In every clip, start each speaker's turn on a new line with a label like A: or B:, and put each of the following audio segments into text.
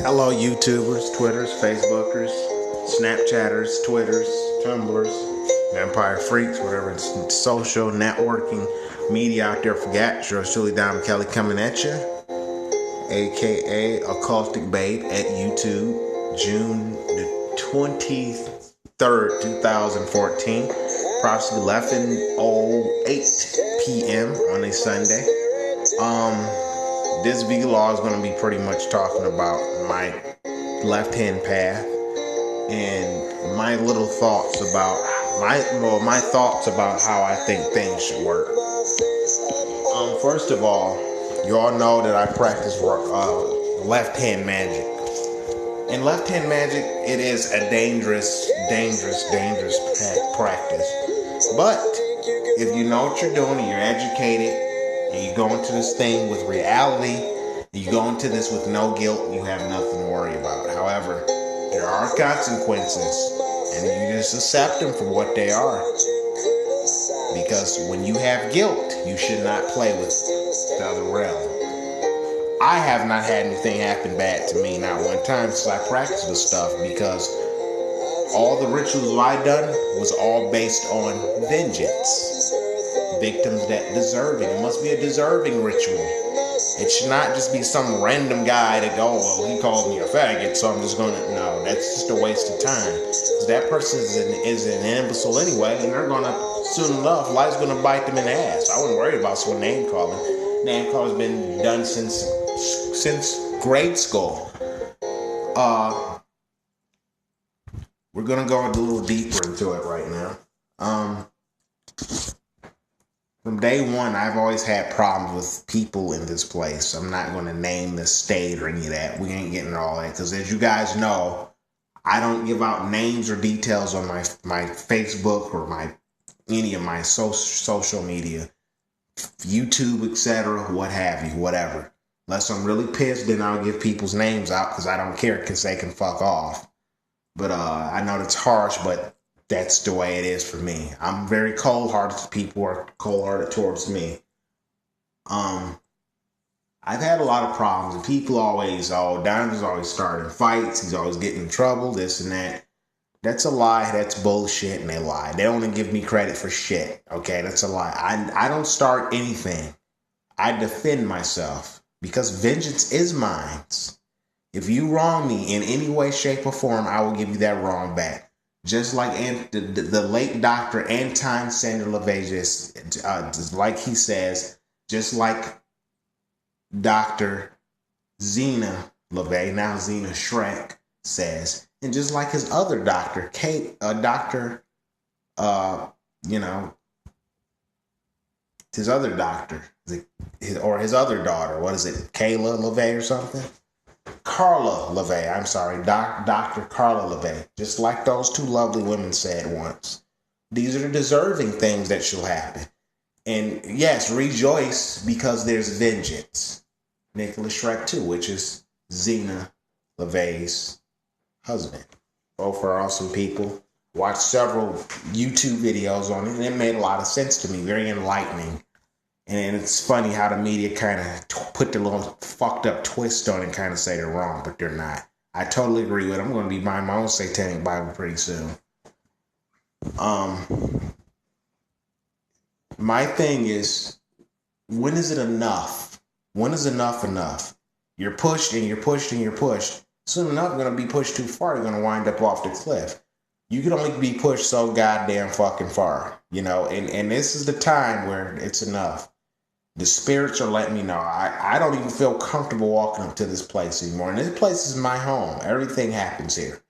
A: Hello, YouTubers, Twitters, Facebookers, Snapchatters, Twitters, Tumblers, Vampire Freaks, whatever it's social networking media out there. Forgot, yours truly, Dom Kelly, coming at you, aka Occultic Babe at YouTube, June the 23rd, 2014, approximately 11:08 p.m. on a Sunday. This vlog is going to be pretty much talking about my left-hand path and my little thoughts about my thoughts about how I think things should work. First of all, you all know that I practice left-hand magic. And left-hand magic, it is a dangerous practice. But if you know what you're doing and you're educated, and you go into this thing with reality, you go into this with no guilt, you have nothing to worry about. However, there are consequences, and you just accept them for what they are. Because when you have guilt, you should not play with the other realm. I have not had anything happen bad to me, not one time, since I practiced this stuff, because all the rituals I done was all based on vengeance. Victims that deserve it. It must be a deserving ritual. It should not just be some random guy that go, well, he called me a faggot, so I'm just gonna. No, that's just a waste of time. Because that person is an imbecile anyway, and they're gonna, soon enough, life's gonna bite them in the ass. I wouldn't worry about some name calling. Name calling's been done since grade school. We're gonna go a little deeper into it right now. From day one, I've always had problems with people in this place. I'm not going to name the state or any of that. We ain't getting all that. Because as you guys know, I don't give out names or details on my Facebook or any of my social media, YouTube, etc., what have you, whatever. Unless I'm really pissed, then I'll give people's names out because I don't care because they can fuck off. But I know that's harsh, but that's the way it is for me. I'm very cold-hearted. People are cold-hearted towards me. I've had a lot of problems. And people always, Don's always starting fights. He's always getting in trouble, this and that. That's a lie. That's bullshit, and they lie. They don't even give me credit for shit. Okay, that's a lie. I don't start anything. I defend myself because vengeance is mine. If you wrong me in any way, shape, or form, I will give you that wrong back. Just like the late Dr. Anton Sander LaVey, just like he says, just like Dr. Zena LaVey, now Zena Shrek, says, and just like his other doctor, his other doctor, his other daughter, what is it, Kayla LaVey or something? Carla LaVey, I'm sorry, Dr. Carla LaVey, just like those two lovely women said once. These are the deserving things that shall happen. And yes, rejoice because there's vengeance. Nicholas Shrek too, which is Zena LaVey's husband. Both are awesome people. Watched several YouTube videos on it, and it made a lot of sense to me, very enlightening. And it's funny how the media kind of put the little fucked up twist on it and kind of say they're wrong, but they're not. I totally agree with it. I'm going to be buying my own satanic Bible pretty soon. My thing is, when is it enough? When is enough? You're pushed and you're pushed and you're pushed. Soon enough, you're going to be pushed too far. You're going to wind up off the cliff. You can only be pushed so goddamn fucking far, and this is the time where it's enough. The spirits are letting me know. I don't even feel comfortable walking up to this place anymore. And this place is my home. Everything happens here.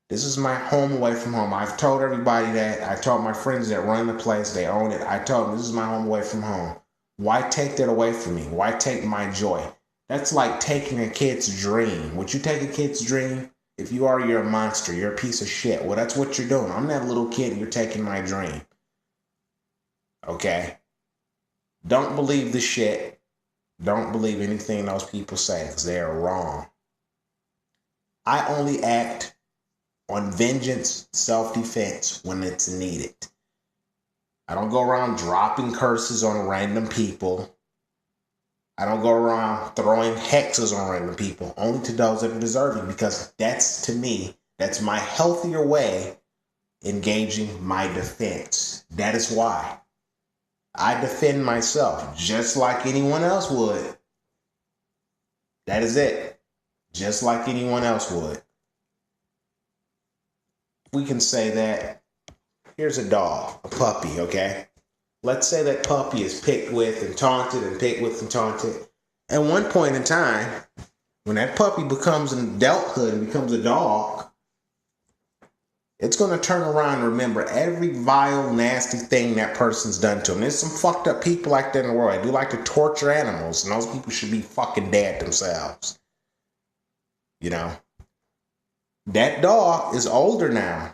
A: This is my home away from home. I've told everybody that. I told my friends that run the place. They own it. I told them this is my home away from home. Why take that away from me? Why take my joy? That's like taking a kid's dream. Would you take a kid's dream? If you are, you're a monster. You're a piece of shit. Well, that's what you're doing. I'm that little kid and you're taking my dream. Okay? Don't believe the shit. Don't believe anything those people say because they are wrong. I only act on vengeance, self-defense when it's needed. I don't go around dropping curses on random people. I don't go around throwing hexes on random people, only to those that are deserving, because that's, to me, that's my healthier way engaging my defense. That is why I defend myself just like anyone else would. That is it. Just like anyone else would. We can say that here's a dog, a puppy, okay? Let's say that puppy is picked with and taunted and picked with and taunted. At one point in time, when that puppy becomes an adulthood and becomes a dog, it's going to turn around and remember every vile, nasty thing that person's done to them. There's some fucked up people like that in the world. They do like to torture animals, and those people should be fucking dead themselves. You know? That dog is older now.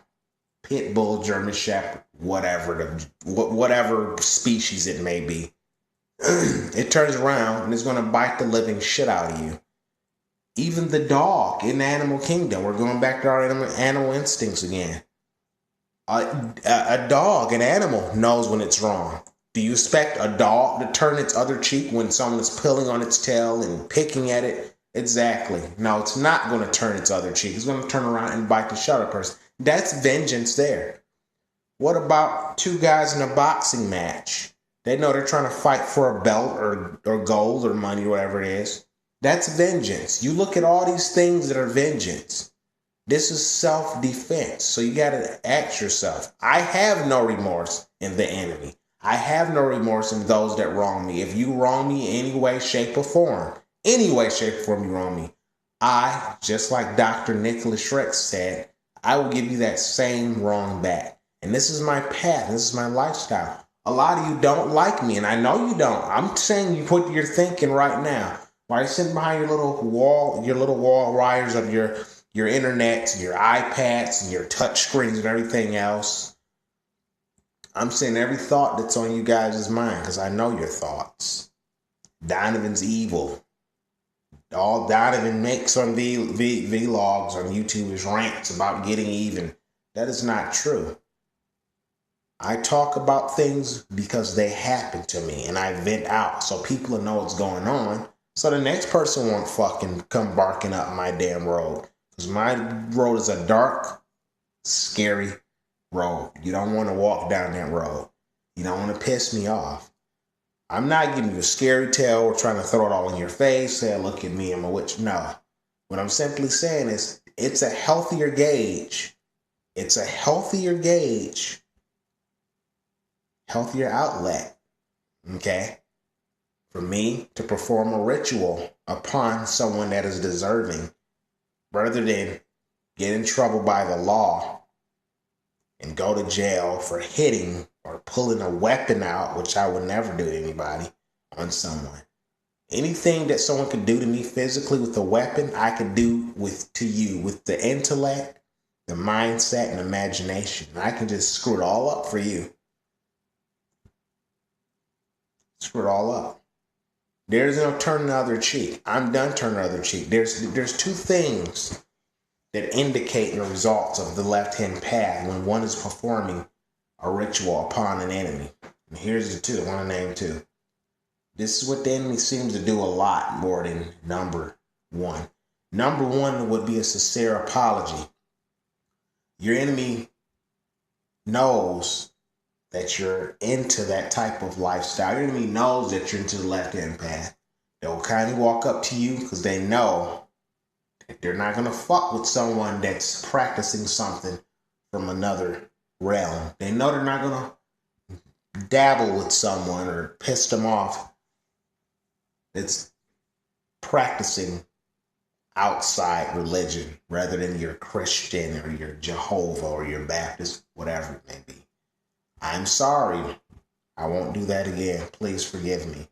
A: Pit bull, German shepherd, whatever species it may be. It turns around and it's going to bite the living shit out of you. Even the dog in the animal kingdom, we're going back to our animal instincts again. A dog, an animal, knows when it's wrong. Do you expect a dog to turn its other cheek when someone is pulling on its tail and picking at it? Exactly. No, it's not going to turn its other cheek. It's going to turn around and bite the shutter person. That's vengeance there. What about two guys in a boxing match? They know they're trying to fight for a belt or gold or money or whatever it is. That's vengeance. You look at all these things that are vengeance. This is self-defense. So you got to ask yourself, I have no remorse in the enemy. I have no remorse in those that wrong me. If you wrong me in any way, shape, or form, any way, shape, or form you wrong me, I, just like Dr. Nicholas Shrek said, I will give you that same wrong back. And this is my path. This is my lifestyle. A lot of you don't like me, and I know you don't. I'm saying you put your thinking right now. While you're sitting behind your little wall wires of your internets and your iPads and your touch screens and everything else, I'm saying every thought that's on you guys' mind, because I know your thoughts. Donovan's evil. All Donovan makes on vlogs on YouTube is rants about getting even. That is not true. I talk about things because they happen to me, and I vent out so people know what's going on, so the next person won't fucking come barking up my damn road. Because my road is a dark, scary road. You don't want to walk down that road. You don't want to piss me off. I'm not giving you a scary tale or trying to throw it all in your face, say, look at me, I'm a witch. No. What I'm simply saying is, it's a healthier gauge. It's a healthier gauge. Healthier outlet. Okay? For me to perform a ritual upon someone that is deserving, rather than get in trouble by the law and go to jail for hitting or pulling a weapon out, which I would never do to anybody, on someone. Anything that someone could do to me physically with a weapon, I could do to you with the intellect, the mindset, and imagination. I can just screw it all up for you. Screw it all up. There's no turning the other cheek. I'm done turning the other cheek. There's two things that indicate the results of the left-hand path when one is performing a ritual upon an enemy. And here's the two. I want to name two. This is what the enemy seems to do a lot more than number one. Number one would be a sincere apology. Your enemy knows that you're into that type of lifestyle. Your enemy knows that you're into the left-hand path. They'll kindly walk up to you because they know that they're not going to fuck with someone that's practicing something from another realm. They know they're not going to dabble with someone or piss them off that's practicing outside religion rather than your Christian or your Jehovah or your Baptist, whatever it may be. I'm sorry. I won't do that again. Please forgive me.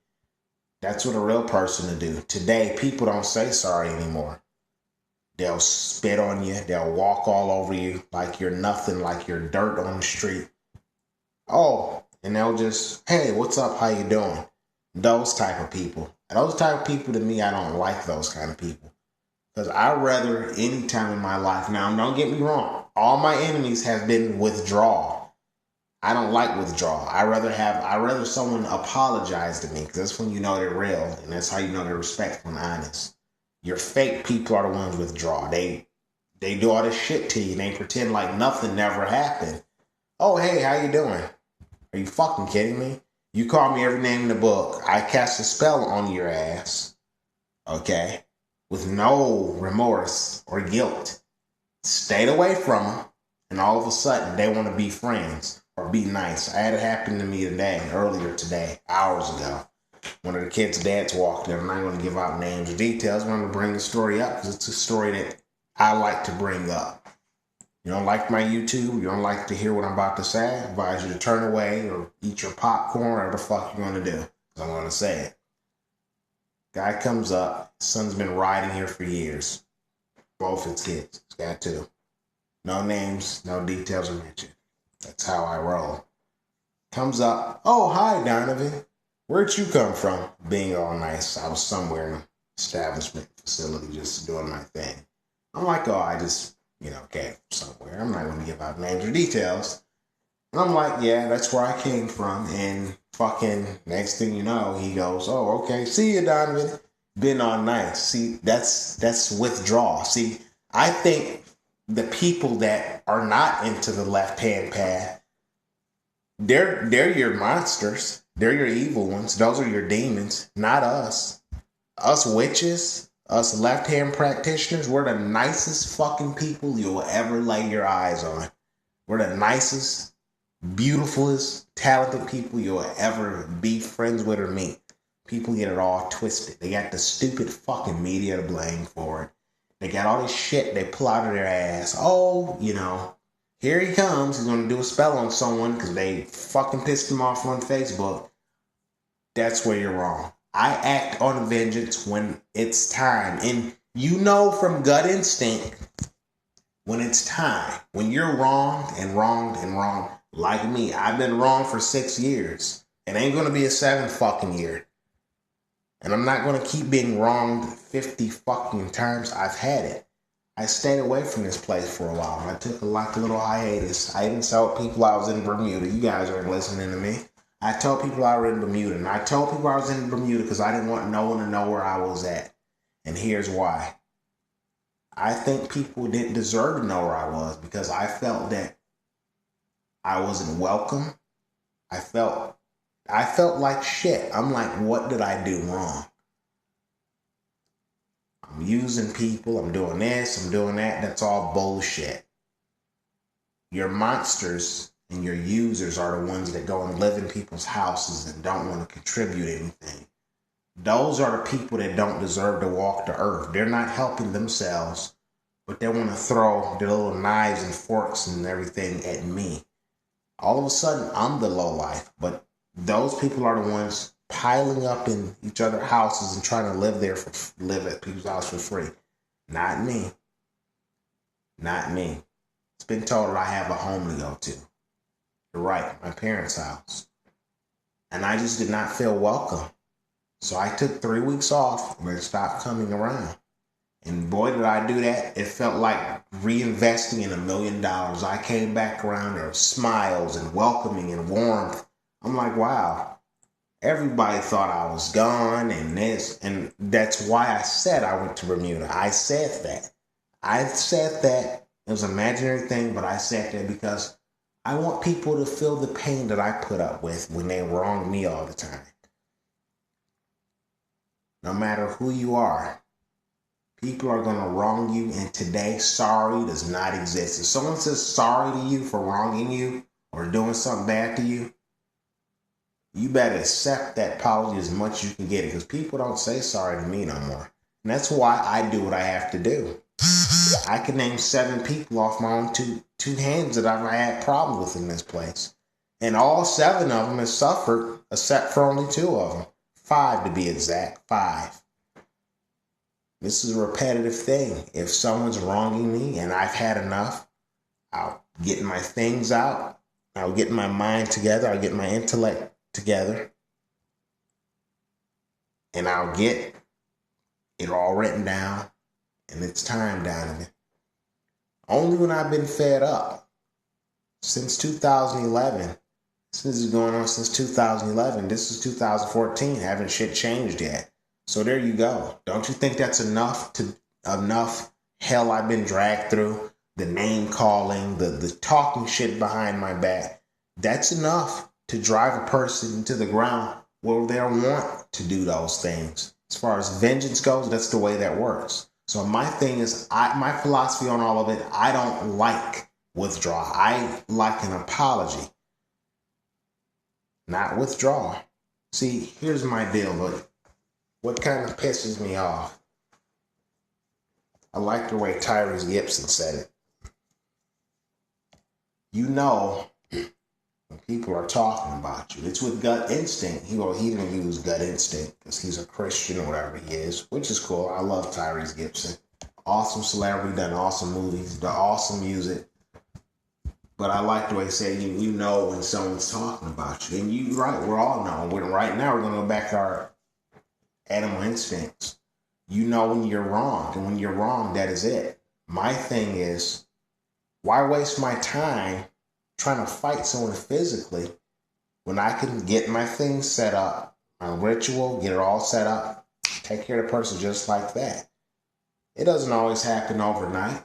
A: That's what a real person to do. Today, people don't say sorry anymore. They'll spit on you. They'll walk all over you like you're nothing, like you're dirt on the street. Oh, and they'll just, hey, what's up? How you doing? Those type of people. Those type of people, to me, I don't like those kind of people. Because I'd rather, any time in my life, now don't get me wrong, all my enemies have been withdrawal. I don't like withdrawal. I rather someone apologize to me, because that's when you know they're real, and that's how you know they're respectful and honest. Your fake people are the ones withdraw. They do all this shit to you and they pretend like nothing never happened. Oh, hey, how you doing? Are you fucking kidding me? You call me every name in the book. I cast a spell on your ass, okay, with no remorse or guilt. Stayed away from them, and all of a sudden they want to be friends or be nice. I had it happen to me earlier today, hours ago. One of the kids' dads walked in. I'm not going to give out names or details. I'm going to bring the story up because it's a story that I like to bring up. You don't like my YouTube? You don't like to hear what I'm about to say? I advise you to turn away or eat your popcorn, whatever the fuck you're going to do. Because I'm going to say it. Guy comes up. His son's been riding here for years. Both his kids. He's got two. No names, no details are mentioned. That's how I roll. Comes up. Oh, hi, Donovan. Where'd you come from? Being all nice. I was somewhere in an establishment facility just doing my thing. I'm like, oh, I just, came from somewhere. I'm not going to give out names or details. And I'm like, yeah, that's where I came from. And fucking next thing you know, he goes, oh, okay, see you, Donovan. Been all nice. See, that's withdrawal. See, I think the people that are not into the left-hand path, they're your monsters. They're your evil ones. Those are your demons, not us. Us witches, us left-hand practitioners, we're the nicest fucking people you'll ever lay your eyes on. We're the nicest, beautifulest, talented people you'll ever be friends with or meet. People get it all twisted. They got the stupid fucking media to blame for it. They got all this shit they pull out of their ass. Oh, here he comes. He's going to do a spell on someone because they fucking pissed him off on Facebook. That's where you're wrong. I act on vengeance when it's time. And from gut instinct, when it's time, when you're wronged and wronged and wronged, like me, I've been wrong for 6 years. It ain't going to be a 7th fucking year. And I'm not going to keep being wronged 50 fucking times. I've had it. I stayed away from this place for a while. I took a little hiatus. I even told people I was in Bermuda. You guys aren't listening to me. I told people I was in Bermuda. And I told people I was in Bermuda because I didn't want no one to know where I was at. And here's why. I think people didn't deserve to know where I was because I felt that I wasn't welcome. I felt like shit. I'm like, what did I do wrong? I'm using people. I'm doing this. I'm doing that. That's all bullshit. Your monsters and your users are the ones that go and live in people's houses and don't want to contribute anything. Those are the people that don't deserve to walk the earth. They're not helping themselves, but they want to throw their little knives and forks and everything at me. All of a sudden, I'm the lowlife, but those people are the ones piling up in each other's houses and trying to live at people's house for free. Not me. Not me. It's been told that I have a home to go to. You're right, my parents' house. And I just did not feel welcome. So I took 3 weeks off and it stopped coming around. And boy, did I do that. It felt like reinvesting in $1 million. I came back around, there were smiles and welcoming and warmth. I'm like, wow. Everybody thought I was gone and this. And that's why I said I went to Bermuda. I said that. It was an imaginary thing, but I said that because I want people to feel the pain that I put up with when they wrong me all the time. No matter who you are, people are going to wrong you, and today, sorry does not exist. If someone says sorry to you for wronging you or doing something bad to you, you better accept that apology as much as you can get it, because people don't say sorry to me no more. And that's why I do what I have to do. I can name 7 people off my own two hands that I've had problems with in this place. And all 7 of them have suffered, except for only 2 of them. 5 to be exact. 5. This is a repetitive thing. If someone's wronging me and I've had enough, I'll get my things out. I'll get my mind together. I'll get my intellect together. And I'll get it all written down. And it's time, Donovan. Only when I've been fed up. Since 2011, This is going on since 2011. This is 2014. Haven't shit changed yet. So there you go. Don't you think that's enough hell I've been dragged through? The name calling, the talking shit behind my back. That's enough to drive a person to the ground where they want to do those things. As far as vengeance goes, that's the way that works. So my thing is, my philosophy on all of it, I don't like withdraw. I like an apology, not withdraw. See, here's my deal, but what kind of pisses me off, I like the way Tyrese Gibson said it. You know when people are talking about you, it's with gut instinct. He didn't use gut instinct because he's a Christian or whatever he is, which is cool. I love Tyrese Gibson. Awesome celebrity, done awesome movies, done awesome music. But I like the way he said, you know when someone's talking about you. And you right, we're all knowing. Right now we're going to go back to our animal instincts. You know when you're wrong. And when you're wrong, that is it. My thing is, why waste my time trying to fight someone physically when I can get my things set up, my ritual, get it all set up, take care of the person just like that. It doesn't always happen overnight.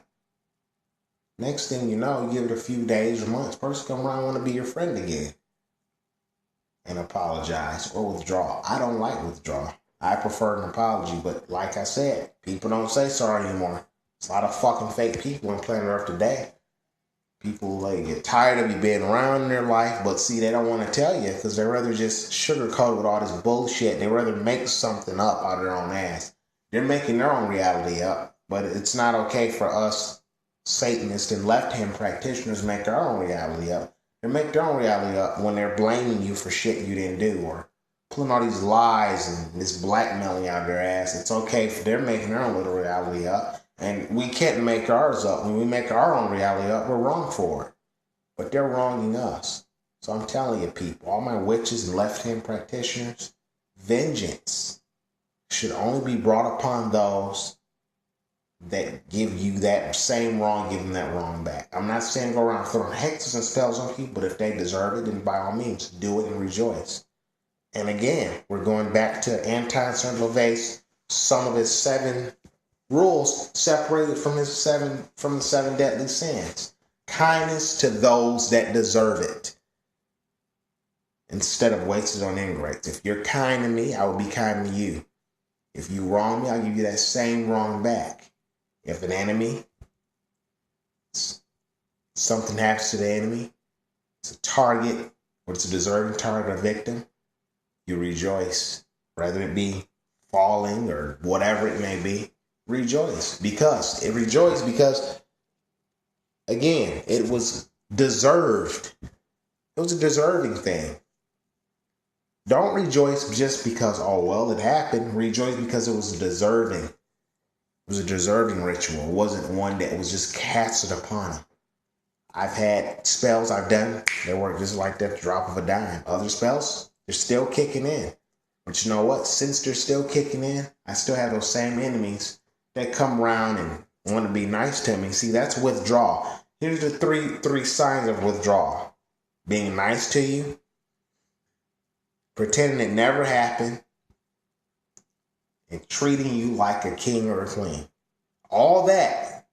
A: Next thing you know, you give it a few days or months, person come around and want to be your friend again and apologize or withdraw. I don't like withdrawal. I prefer an apology, but like I said, people don't say sorry anymore. There's a lot of fucking fake people on planet Earth today. People get tired of you being around in their life, but see, they don't want to tell you because they rather just sugarcoat it with all this bullshit. They rather make something up out of their own ass. They're making their own reality up, but it's not okay for us Satanists and left-hand practitioners make their own reality up. They make their own reality up when they're blaming you for shit you didn't do or pulling all these lies and this blackmailing out of their ass. It's okay for they're making their own little reality up. And we can't make ours up. When we make our own reality up, we're wrong for it. But they're wronging us. So I'm telling you, people, all my witches and left-hand practitioners, vengeance should only be brought upon those that give you that same wrong, give them that wrong back. I'm not saying go around throwing hexes and spells on people, but if they deserve it, then by all means, do it and rejoice. And again, we're going back to Anton St. LaVey's, some of his 7 rules separated from the 7 deadly sins. Kindness to those that deserve it, instead of wasted on ingrates. If you're kind to me, I will be kind to you. If you wrong me, I'll give you that same wrong back. If an enemy, something happens to the enemy, it's a target, or it's a deserving target or victim, you rejoice. Whether it be falling or whatever it may be, rejoice. Because, again, it was deserved. It was a deserving thing. Don't rejoice just because, oh, well, it happened. Rejoice because it was deserving. It was a deserving ritual. It wasn't one that was just casted upon him. I've had spells I've done. They work just like that, drop of a dime. Other spells, they're still kicking in. But you know what? Since they're still kicking in, I still have those same enemies that come around and want to be nice to me. See, that's withdrawal. Here's the three signs of withdrawal. Being nice to you, pretending it never happened, and treating you like a king or a queen. All that.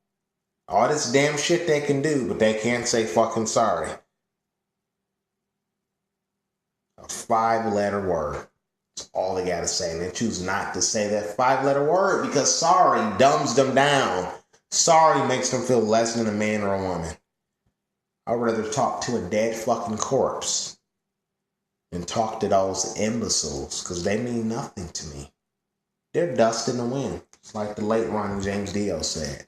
A: All this damn shit they can do, but they can't say fucking sorry. A 5-letter word. That's all they gotta say. And they choose not to say that 5-letter word because sorry dumbs them down. Sorry makes them feel less than a man or a woman. I'd rather talk to a dead fucking corpse than talk to those imbeciles because they mean nothing to me. They're dust in the wind. It's like the late Ronnie James Dio said.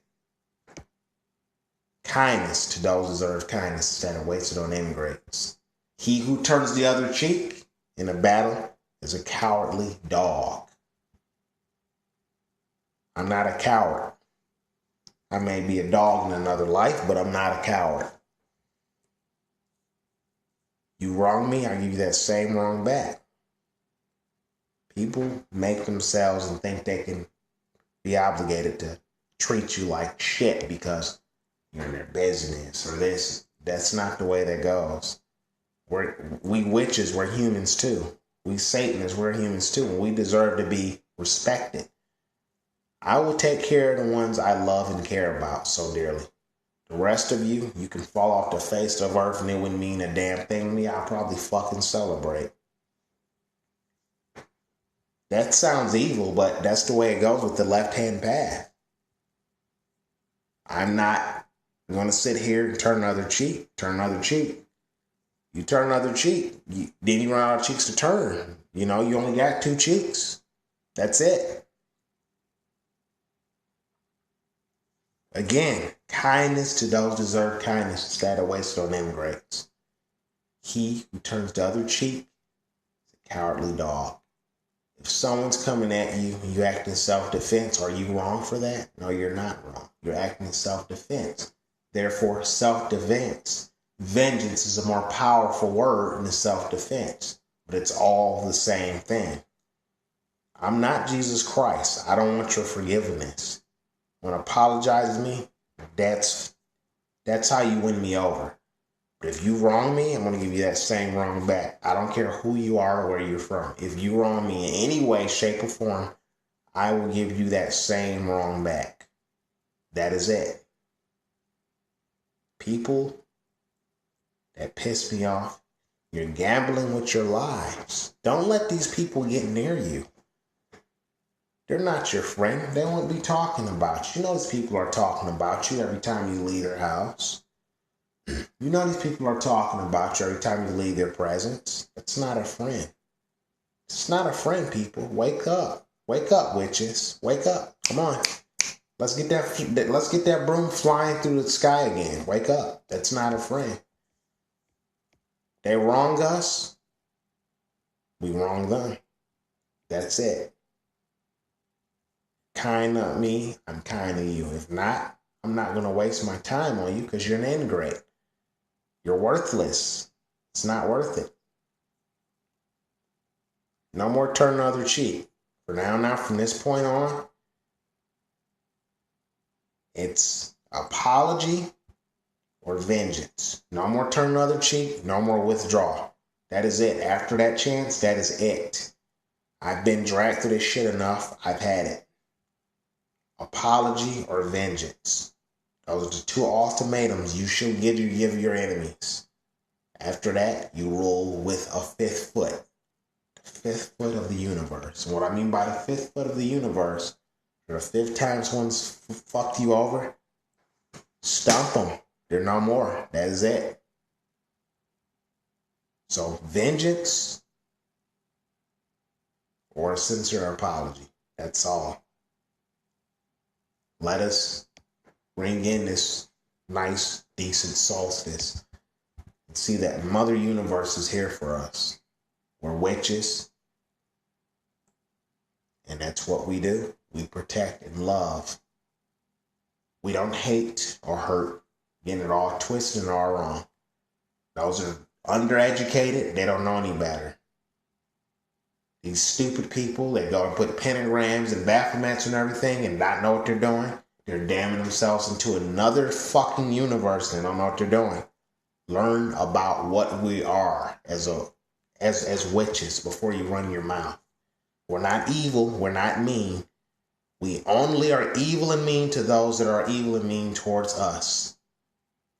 A: Kindness to those who deserve kindness instead of wasted on ingrates. He who turns the other cheek in a battle is a cowardly dog. I'm not a coward. I may be a dog in another life, but I'm not a coward. You wrong me, I give you that same wrong back. People make themselves and think they can be obligated to treat you like shit because you're in their business or this. That's not the way that goes. We witches, we're humans too. We Satanists, we're humans too, and we deserve to be respected. I will take care of the ones I love and care about so dearly. The rest of you, you can fall off the face of earth and it wouldn't mean a damn thing to me. I'll probably fucking celebrate. That sounds evil, but that's the way it goes with the left-hand path. I'm not going to sit here and turn another cheek. Turn another cheek. You turn another cheek. Then you run out of cheeks to turn. You know, you only got 2 cheeks. That's it. Again, kindness to those who deserve kindness instead of wasted on ingrates. He who turns the other cheek is a cowardly dog. If someone's coming at you and you act in self-defense, are you wrong for that? No, you're not wrong. You're acting in self-defense. Therefore, self-defense. Vengeance is a more powerful word than self-defense, but it's all the same thing. I'm not Jesus Christ. I don't want your forgiveness. When apologize to me, that's how you win me over. But if you wrong me, I'm going to give you that same wrong back. I don't care who you are or where you're from. If you wrong me in any way, shape, or form, I will give you that same wrong back. That is it. People that piss me off, you're gambling with your lives. Don't let these people get near you. They're not your friend. They won't be talking about you. You know these people are talking about you every time you leave their house. You know these people are talking about you every time you leave their presence. It's not a friend. It's not a friend, people. Wake up. Wake up, witches. Wake up. Come on. Let's get that broom flying through the sky again. Wake up. That's not a friend. They wrong us. We wrong them. That's it. Kind of me, I'm kind of you. If not, I'm not going to waste my time on you because you're an ingrate. You're worthless. It's not worth it. No more turn the other cheek. For now, from this point on, it's apology or vengeance. No more turn the other cheek. No more withdraw. That is it. After that chance, that is it. I've been dragged through this shit enough. I've had it. Apology or vengeance. Those are the 2 ultimatums you should give your enemies. After that, you rule with a 5th foot. The 5th foot of the universe. And what I mean by the 5th foot of the universe, the 5th time someone's fucked you over, stomp them. They're no more. That is it. So, vengeance or a sincere apology. That's all. Let us bring in this nice, decent solstice and see that Mother Universe is here for us. We're witches, and that's what we do. We protect and love. We don't hate or hurt, getting it all twisted and all wrong. Those are undereducated. They don't know any better. These stupid people that go and put pentagrams and baphomets and everything and not know what they're doing. They're damning themselves into another fucking universe and they don't know what they're doing. Learn about what we are as witches before you run your mouth. We're not evil. We're not mean. We only are evil and mean to those that are evil and mean towards us.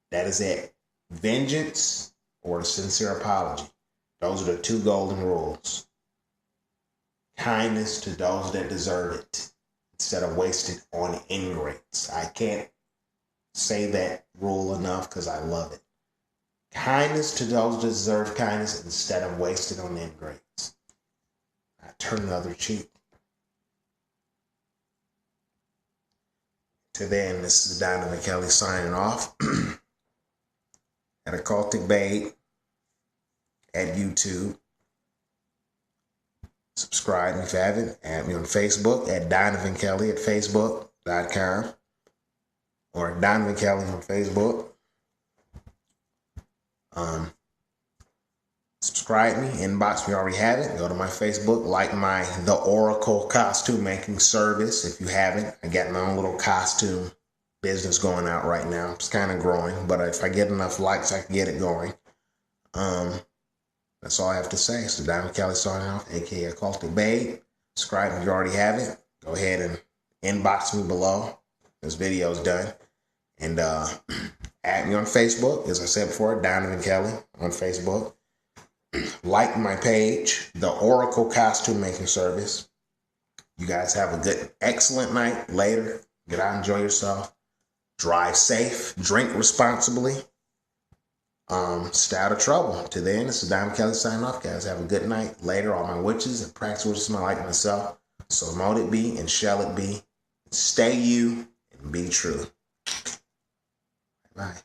A: That is it. Vengeance or a sincere apology. Those are the 2 golden rules. Kindness to those that deserve it instead of wasted on ingrates. I can't say that rule enough because I love it. Kindness to those that deserve kindness instead of wasted on ingrates. I turn the other cheek. To then, this is Donovan Kelly signing off at Occultic Babe at YouTube. Subscribe if you haven't. Add me on Facebook at Donovan Kelly at Facebook.com or Donovan Kelly on Facebook. Subscribe me, inbox me, already have it. Go to my Facebook, like the Oracle costume making service. If you haven't, I got my own little costume business going out right now. It's kind of growing, but if I get enough likes, I can get it going. That's all I have to say. So Diamond Kelly signing off, aka Occultic Babe. Subscribe if you already have it. Go ahead and inbox me below. This video is done. And add me on Facebook, as I said before, Diamond Kelly on Facebook. Like my page, the Oracle Costume Making Service. You guys have a good, excellent night later. Get out and enjoy yourself. Drive safe. Drink responsibly. Stay out of trouble. To the end, this is Diamond Kelly signing off, guys. Have a good night. Later, all my witches and practice witches smell like myself. So mote it be and shall it be. Stay you and be true. Bye.